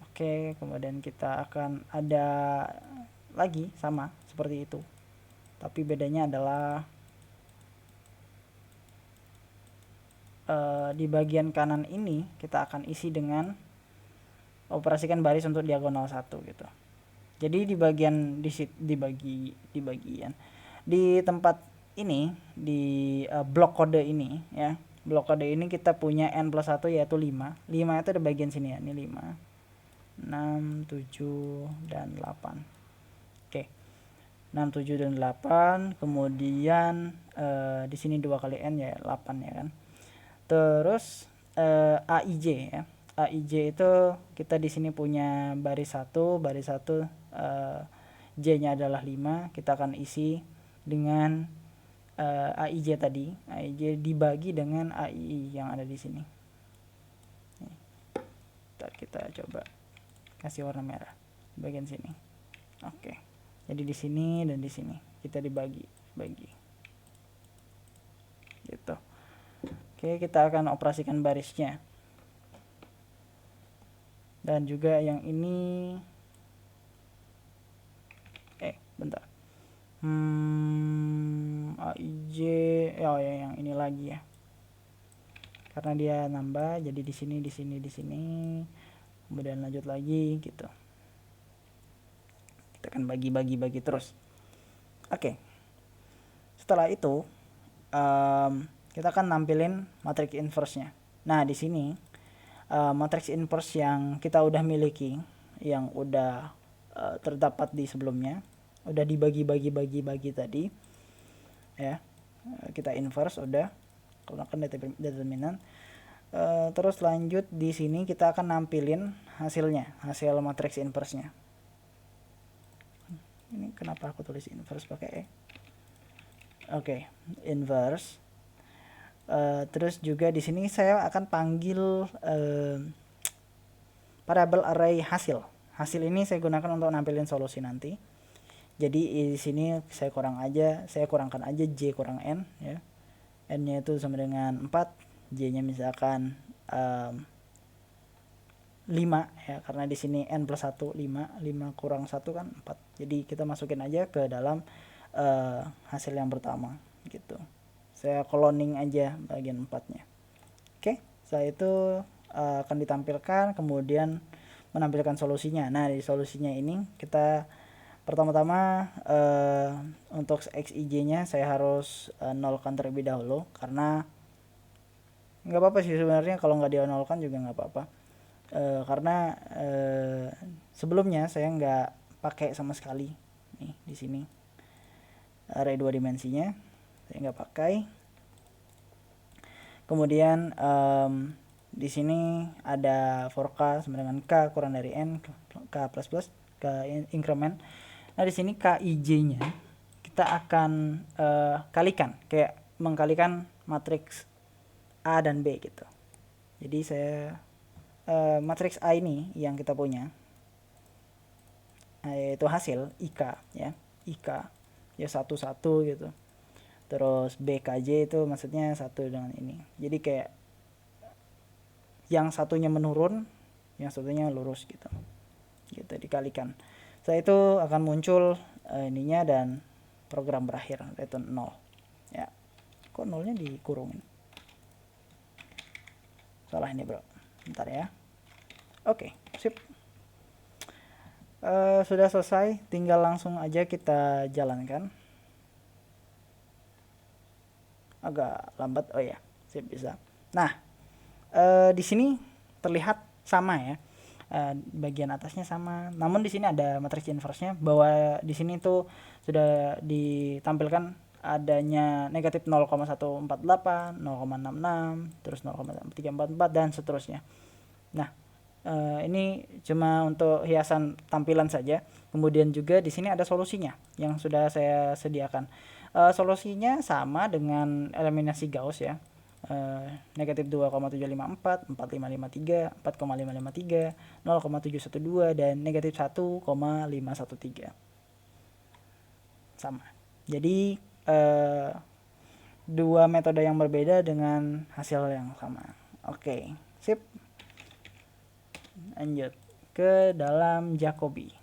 Oke, kemudian kita akan ada lagi sama seperti itu. Tapi bedanya adalah di bagian kanan ini kita akan isi dengan operasikan baris untuk diagonal 1 gitu. Jadi di bagian di bagian di tempat ini, di blok kode ini ya. Blok kode ini kita punya N plus 1 yaitu 5. 5 itu di bagian sini ya. Ini 5, 6, 7, dan 8. Oke. 6, 7, dan 8. Kemudian di sini 2 kali N ya, 8 ya kan. Terus AIJ ya. AIJ itu kita di sini punya baris 1, J-nya adalah 5. Kita akan isi dengan AIJ tadi. AIJ dibagi dengan AII yang ada di sini. Kita coba kasih warna merah bagian sini. Oke. Jadi di sini dan di sini kita dibagi. Gitu. Oke, kita akan operasikan barisnya. Dan juga yang ini bentar. AIJ ya yang ini lagi ya. Karena dia nambah, jadi di sini. Kemudian lanjut lagi gitu. Kita akan bagi terus. Oke. Setelah itu kita akan nampilin matriks inverse-nya. Nah, di sini matriks inverse yang kita udah miliki, yang udah terdapat di sebelumnya, udah dibagi tadi ya. Kita inverse udah gunakan determinan. Terus lanjut di sini kita akan nampilin hasilnya, hasil matriks inverse-nya. Ini kenapa aku tulis inverse pakai E? Oke, inverse. Terus juga di sini saya akan panggil variable array hasil. Hasil ini saya gunakan untuk nampilin solusi nanti. Jadi di sini saya kurangkan aja j kurang n ya. N-nya itu sama dengan 4, j-nya misalkan 5 ya, karena di sini n plus 1 5 kurang 1 kan 4. Jadi kita masukin aja ke dalam hasil yang pertama gitu. Saya cloning aja bagian 4-nya. Oke, setelah itu akan ditampilkan, kemudian menampilkan solusinya. Nah, di solusinya ini kita pertama-tama untuk xij-nya saya harus nolkan terlebih dahulu, karena nggak apa-apa sih sebenarnya kalau nggak di-nolkan juga nggak apa-apa. Karena sebelumnya saya nggak pakai sama sekali nih di sini array 2 dimensinya saya nggak pakai. Kemudian di sini ada for k sama dengan k kurang dari n, k plus plus, k increment. Nah di sini kij-nya kita akan kalikan, kayak mengkalikan matriks A dan B gitu. Jadi saya matriks A ini yang kita punya yaitu hasil IK ya, IK ya 1 1 gitu. Terus BKJ itu maksudnya satu dengan ini. Jadi kayak yang satunya menurun, yang satunya lurus gitu. Gitu dikalikan. Setelah itu akan muncul ininya dan program berakhir return 0. Ya. Kok 0-nya dikurungin? Salah ini, Bro. Bentar ya. Oke, sip. Sudah selesai, tinggal langsung aja kita jalankan. Agak lambat, oh ya, sip bisa. Nah, di sini terlihat sama ya, bagian atasnya sama. Namun di sini ada matriks inverse-nya, bahwa di sini tuh sudah ditampilkan adanya negatif 0,148, 0,66, terus 0,344 dan seterusnya. Nah, ini cuma untuk hiasan tampilan saja. Kemudian juga di sini ada solusinya yang sudah saya sediakan. Solusinya sama dengan eliminasi Gauss ya. Negatif 2,754, 4553, 4,553, 0,712 dan negatif 1,513. Sama. Jadi dua metode yang berbeda dengan hasil yang sama. Oke, sip. Lanjut ke dalam Jacobi.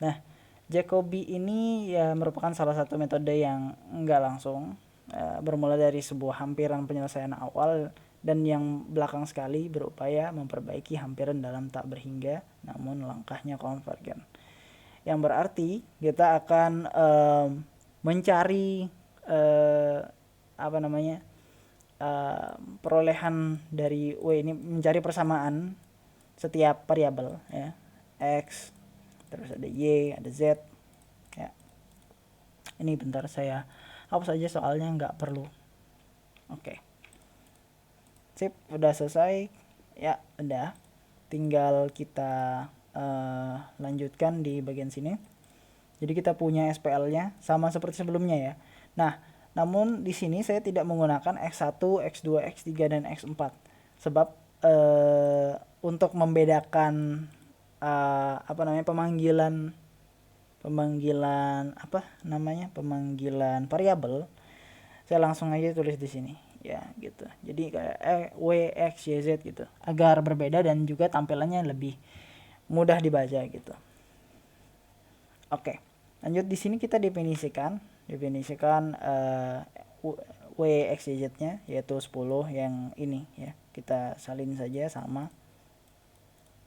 Nah, Jacobi ini ya merupakan salah satu metode yang enggak langsung, bermula dari sebuah hampiran penyelesaian awal dan yang belakang sekali berupaya memperbaiki hampiran dalam tak berhingga namun langkahnya konvergen. Yang berarti kita akan mencari perolehan dari W ini, mencari persamaan setiap variabel ya, X, terus ada Y, ada Z ya. Ini bentar saya hapus aja soalnya nggak perlu. Oke. Sip, udah selesai ya, udah tinggal kita lanjutkan di bagian sini. Jadi kita punya SPL-nya sama seperti sebelumnya ya. Nah, namun di sini saya tidak menggunakan X1, X2, X3 dan X4 sebab untuk membedakan pemanggilan variabel, saya langsung aja tulis di sini ya gitu. Jadi kayak W, X, Y, Z gitu, agar berbeda dan juga tampilannya lebih mudah dibaca gitu. Oke, lanjut di sini kita definisikan W, X, Y, Z-nya yaitu 10 yang ini ya. Kita salin saja sama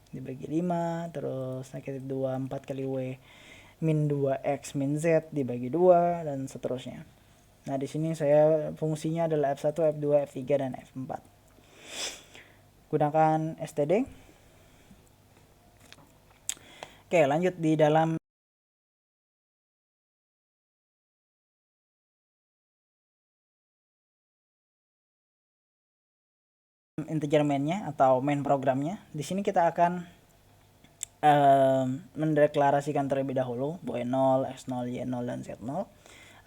dibagi 5, terus negatif 2 4 kali W min 2X min Z dibagi 2 dan seterusnya. Nah, di sini saya fungsinya adalah F1, F2, F3 dan F4. Gunakan std. Oke, lanjut di dalam integer main-nya atau main programnya. Di sini kita akan mendeklarasikan terlebih dahulu Y0, X0, Y0 dan Z0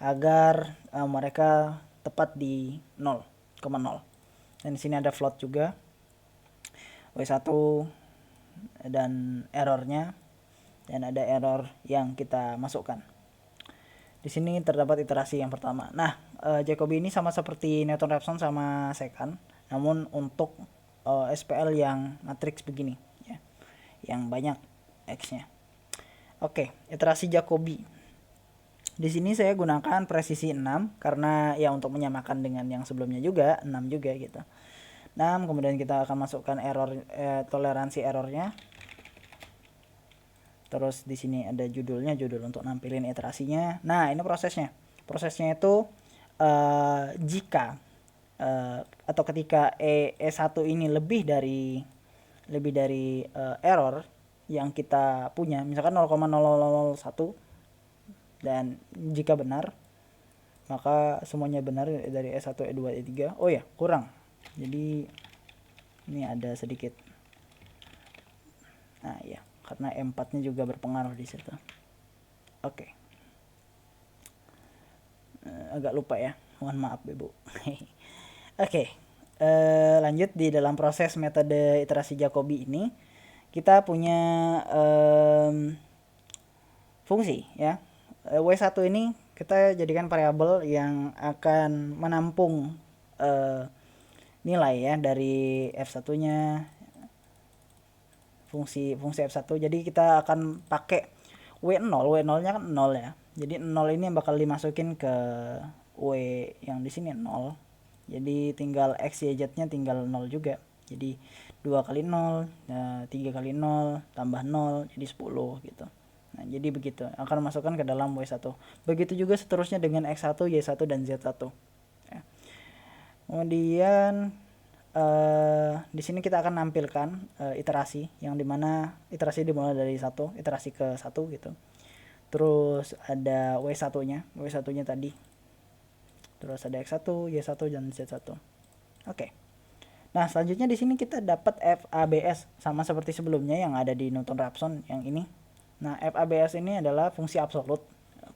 agar mereka tepat di 0,0 Dan di sini ada float juga W1 dan errornya, dan ada error yang kita masukkan. Di sini terdapat iterasi yang pertama. Nah, Jacobi ini sama seperti Newton-Raphson sama secant, namun untuk SPL yang matriks begini ya, yang banyak X-nya. Oke, iterasi Jacobi. Di sini saya gunakan presisi 6 karena ya untuk menyamakan dengan yang sebelumnya juga 6 juga gitu. 6, kemudian kita akan masukkan error toleransi errornya. Terus di sini ada judulnya, judul untuk nampilin iterasinya. Nah, ini prosesnya. Prosesnya itu jika atau ketika E1 ini lebih dari error yang kita punya, misalkan 0,0001, dan jika benar maka semuanya benar dari E1, E2, E3. Oh ya, kurang. Jadi ini ada sedikit. Nah, ya, karena E4-nya juga berpengaruh di situ. Oke. Agak lupa ya. Mohon maaf, Ibu. Oke. Lanjut, di dalam proses metode iterasi Jacobi ini kita punya fungsi ya. W1 ini kita jadikan variabel yang akan menampung nilai ya dari F1-nya, fungsi F1. Jadi kita akan pakai W0. W0-nya kan 0 ya. Jadi 0 ini bakal dimasukin ke W yang di sini 0. Jadi tinggal X, Y, Z-nya tinggal 0 juga. Jadi 2 kali 0, 3 kali 0, tambah 0, jadi 10 gitu. Nah, jadi begitu. Akan masukkan ke dalam W1. Begitu juga seterusnya dengan X1, Y1, dan Z1. Ya. Kemudian di sini kita akan nampilkan iterasi, yang dimana iterasi dimulai dari 1, iterasi ke 1 gitu. Terus ada W1-nya, W1-nya tadi. Terus ada X1, Y1, dan Z1. Oke. Nah, selanjutnya di sini kita dapat FABS sama seperti sebelumnya yang ada di Newton-Raphson yang ini. Nah, FABS ini adalah fungsi absolut.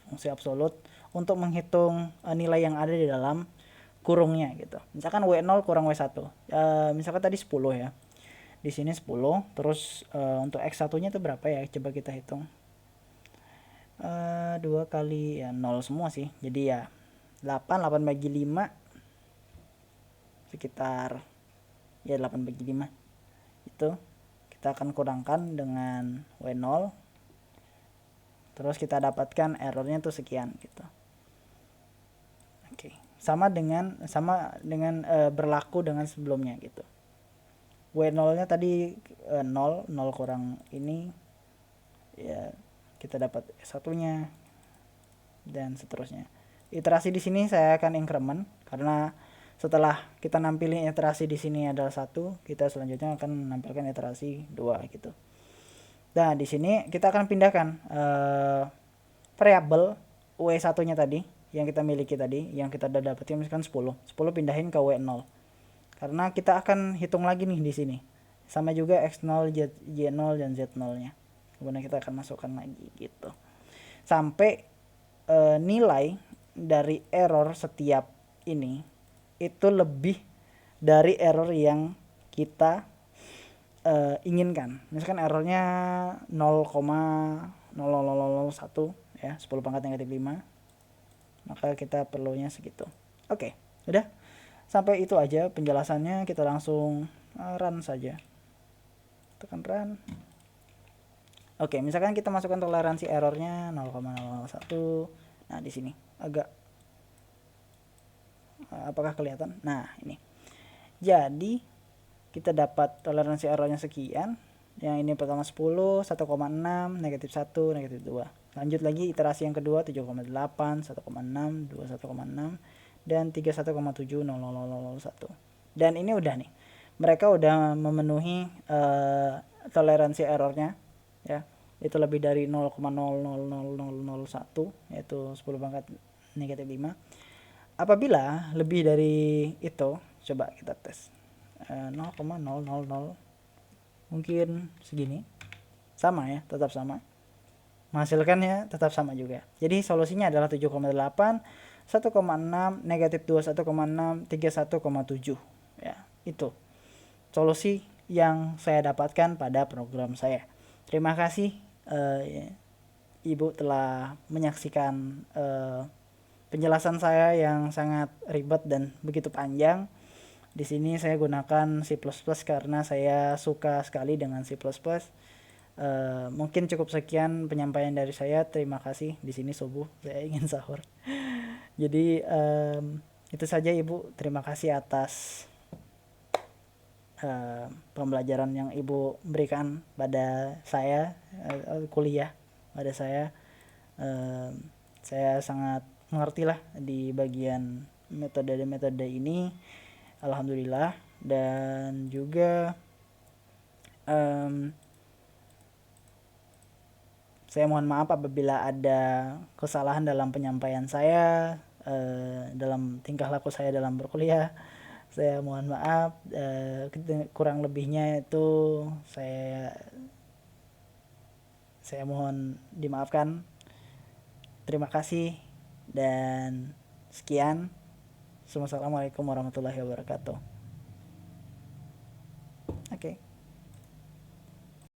Fungsi absolut untuk menghitung nilai yang ada di dalam kurungnya gitu. Misalkan W0 kurang W1. Misalkan tadi 10 ya. Di sini 10, terus untuk X1-nya itu berapa ya? Coba kita hitung. 2 kali ya 0 semua sih. Jadi ya 8 bagi 5 sekitar ya 8 bagi 5. Itu kita akan kurangkan dengan W0. Terus kita dapatkan errornya tuh sekian gitu. Oke. Sama dengan berlaku dengan sebelumnya gitu. W0-nya tadi 0 kurang ini ya kita dapat S1-nya dan seterusnya. Iterasi di sini saya akan increment karena setelah kita nampilin iterasi di sini adalah 1, kita selanjutnya akan menampilkan iterasi 2 gitu. Nah, di sini kita akan pindahkan variabel W1-nya tadi yang kita miliki tadi, yang kita udah dapetin misalkan 10 pindahin ke W0. Karena kita akan hitung lagi nih di sini. Sama juga X0, Y0, dan Z0-nya. Kemudian kita akan masukkan lagi gitu. Sampai nilai dari error setiap ini itu lebih dari error yang kita inginkan. Misalkan errornya 0,0001 ya, 10 pangkat negatif 5. Maka kita perlunya segitu. Oke, udah. Sampai itu aja penjelasannya, kita langsung run saja. Tekan run. Oke, misalkan kita masukkan toleransi errornya 0,001. Nah, di sini agak apakah kelihatan? Nah, ini. Jadi kita dapat toleransi errornya sekian. Yang ini pertama 10, 1,6, negatif 1, negatif 2. Lanjut lagi iterasi yang kedua 7,8, 1,6, 21,6, dan 31,70001. Dan ini udah nih. Mereka udah memenuhi toleransi errornya ya. Itu lebih dari 0,00001 yaitu 10 pangkat negatif 5. Apabila lebih dari itu, coba kita tes 0,000 mungkin segini, sama ya, tetap sama, menghasilkannya tetap sama juga. Jadi solusinya adalah 7,8, 1,6, negatif 2, 1,6, 31,7 ya. Itu solusi yang saya dapatkan pada program saya. Terima kasih Ibu telah menyaksikan penjelasan saya yang sangat ribet dan begitu panjang. Di sini saya gunakan C++ karena saya suka sekali dengan C++. Mungkin cukup sekian penyampaian dari saya. Terima kasih. Di sini subuh, saya ingin sahur. Jadi itu saja Ibu. Terima kasih atas pembelajaran yang Ibu berikan pada saya, kuliah pada saya. Saya sangat mengerti lah di bagian metode-metode ini, alhamdulillah. Dan juga saya mohon maaf apabila ada kesalahan dalam penyampaian saya, dalam tingkah laku saya dalam berkuliah. Saya mohon maaf, kurang lebihnya itu saya mohon dimaafkan. Terima kasih dan sekian. Assalamualaikum warahmatullahi wabarakatuh. Oke.